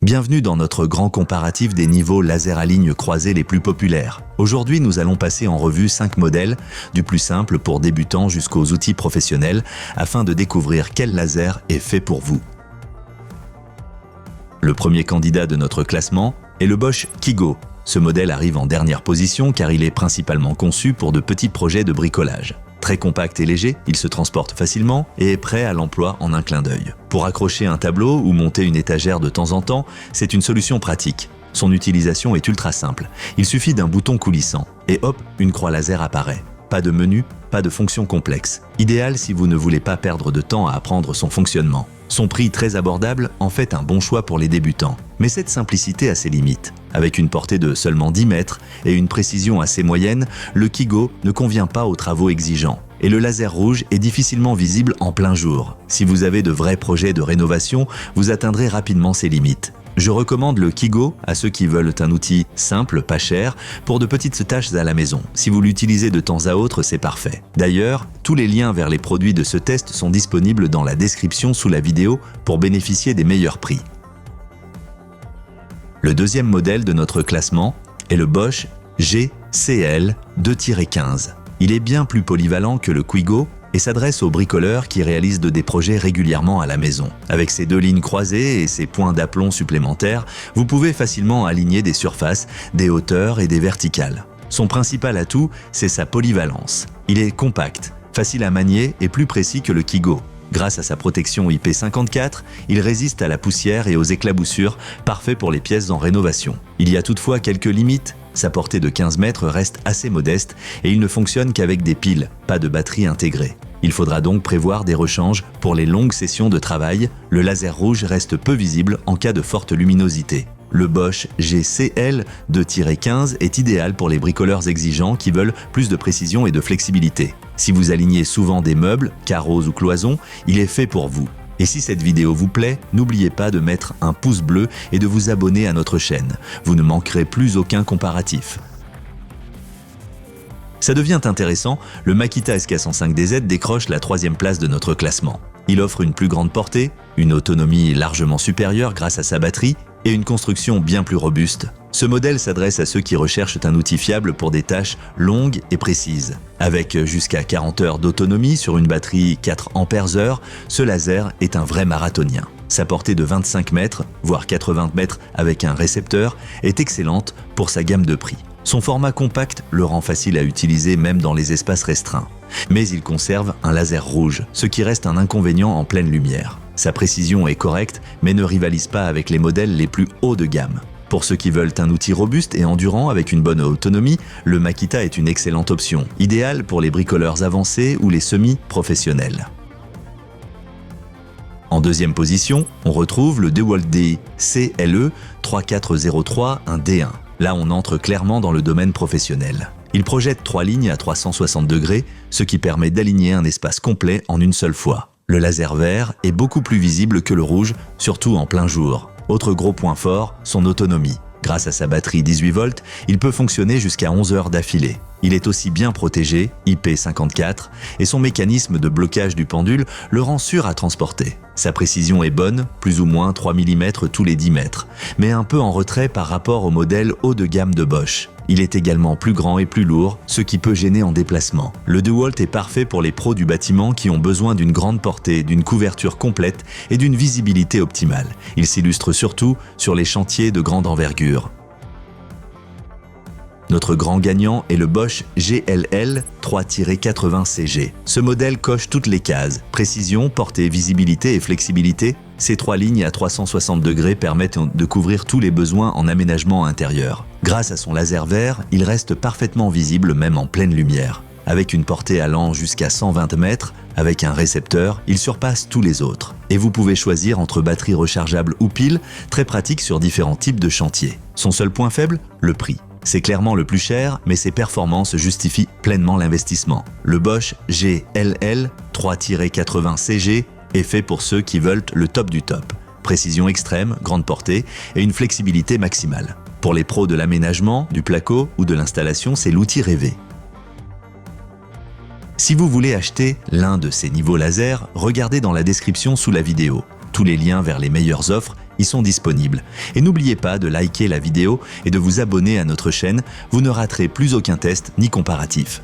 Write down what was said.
Bienvenue dans notre grand comparatif des niveaux laser à ligne croisée les plus populaires. Aujourd'hui, nous allons passer en revue 5 modèles, du plus simple pour débutants jusqu'aux outils professionnels, afin de découvrir quel laser est fait pour vous. Le premier candidat de notre classement est le Bosch Kigo. Ce modèle arrive en dernière position car il est principalement conçu pour de petits projets de bricolage. Très compact et léger, il se transporte facilement et est prêt à l'emploi en un clin d'œil. Pour accrocher un tableau ou monter une étagère de temps en temps, c'est une solution pratique. Son utilisation est ultra simple. Il suffit d'un bouton coulissant et hop, une croix laser apparaît. Pas de menu, pas de fonction complexe. Idéal si vous ne voulez pas perdre de temps à apprendre son fonctionnement. Son prix très abordable en fait un bon choix pour les débutants. Mais cette simplicité a ses limites. Avec une portée de seulement 10 mètres et une précision assez moyenne, le Kigo ne convient pas aux travaux exigeants. Et le laser rouge est difficilement visible en plein jour. Si vous avez de vrais projets de rénovation, vous atteindrez rapidement ses limites. Je recommande le Kigo à ceux qui veulent un outil simple, pas cher, pour de petites tâches à la maison. Si vous l'utilisez de temps à autre, c'est parfait. D'ailleurs, tous les liens vers les produits de ce test sont disponibles dans la description sous la vidéo pour bénéficier des meilleurs prix. Le deuxième modèle de notre classement est le Bosch GCL 2-15. Il est bien plus polyvalent que le Kigo et s'adresse aux bricoleurs qui réalisent des projets régulièrement à la maison. Avec ses 2 lignes croisées et ses points d'aplomb supplémentaires, vous pouvez facilement aligner des surfaces, des hauteurs et des verticales. Son principal atout, c'est sa polyvalence. Il est compact, facile à manier et plus précis que le Kigo. Grâce à sa protection IP54, il résiste à la poussière et aux éclaboussures, parfait pour les pièces en rénovation. Il y a toutefois quelques limites. Sa portée de 15 mètres reste assez modeste et il ne fonctionne qu'avec des piles, pas de batterie intégrée. Il faudra donc prévoir des rechanges pour les longues sessions de travail. Le laser rouge reste peu visible en cas de forte luminosité. Le Bosch GCL 2-15 est idéal pour les bricoleurs exigeants qui veulent plus de précision et de flexibilité. Si vous alignez souvent des meubles, carreaux ou cloisons, il est fait pour vous. Et si cette vidéo vous plaît, n'oubliez pas de mettre un pouce bleu et de vous abonner à notre chaîne. Vous ne manquerez plus aucun comparatif. Ça devient intéressant, le Makita SK105DZ décroche la 3e place de notre classement. Il offre une plus grande portée, une autonomie largement supérieure grâce à sa batterie et une construction bien plus robuste. Ce modèle s'adresse à ceux qui recherchent un outil fiable pour des tâches longues et précises. Avec jusqu'à 40 heures d'autonomie sur une batterie 4 Ampères-heure, ce laser est un vrai marathonien. Sa portée de 25 mètres, voire 80 mètres avec un récepteur, est excellente pour sa gamme de prix. Son format compact le rend facile à utiliser même dans les espaces restreints. Mais il conserve un laser rouge, ce qui reste un inconvénient en pleine lumière. Sa précision est correcte, mais ne rivalise pas avec les modèles les plus hauts de gamme. Pour ceux qui veulent un outil robuste et endurant avec une bonne autonomie, le Makita est une excellente option, idéale pour les bricoleurs avancés ou les semi-professionnels. En deuxième position, on retrouve le DeWalt CLE 3403 1D1. Là, on entre clairement dans le domaine professionnel. Il projette 3 lignes à 360 degrés, ce qui permet d'aligner un espace complet en une seule fois. Le laser vert est beaucoup plus visible que le rouge, surtout en plein jour. Autre gros point fort, son autonomie. Grâce à sa batterie 18 volts, il peut fonctionner jusqu'à 11 heures d'affilée. Il est aussi bien protégé, IP54, et son mécanisme de blocage du pendule le rend sûr à transporter. Sa précision est bonne, plus ou moins 3 mm tous les 10 mètres, mais un peu en retrait par rapport au modèle haut de gamme de Bosch. Il est également plus grand et plus lourd, ce qui peut gêner en déplacement. Le DeWalt est parfait pour les pros du bâtiment qui ont besoin d'une grande portée, d'une couverture complète et d'une visibilité optimale. Il s'illustre surtout sur les chantiers de grande envergure. Notre grand gagnant est le Bosch GLL 3-80CG. Ce modèle coche toutes les cases. Précision, portée, visibilité et flexibilité. Ces 3 lignes à 360 degrés permettent de couvrir tous les besoins en aménagement intérieur. Grâce à son laser vert, il reste parfaitement visible même en pleine lumière. Avec une portée allant jusqu'à 120 mètres, avec un récepteur, il surpasse tous les autres. Et vous pouvez choisir entre batterie rechargeable ou pile, très pratique sur différents types de chantiers. Son seul point faible, le prix. C'est clairement le plus cher, mais ses performances justifient pleinement l'investissement. Le Bosch GLL 3-80CG est fait pour ceux qui veulent le top du top. Précision extrême, grande portée et une flexibilité maximale. Pour les pros de l'aménagement, du placo ou de l'installation, c'est l'outil rêvé. Si vous voulez acheter l'un de ces niveaux laser, regardez dans la description sous la vidéo. Tous les liens vers les meilleures offres y sont disponibles. Et n'oubliez pas de liker la vidéo et de vous abonner à notre chaîne, vous ne raterez plus aucun test ni comparatif.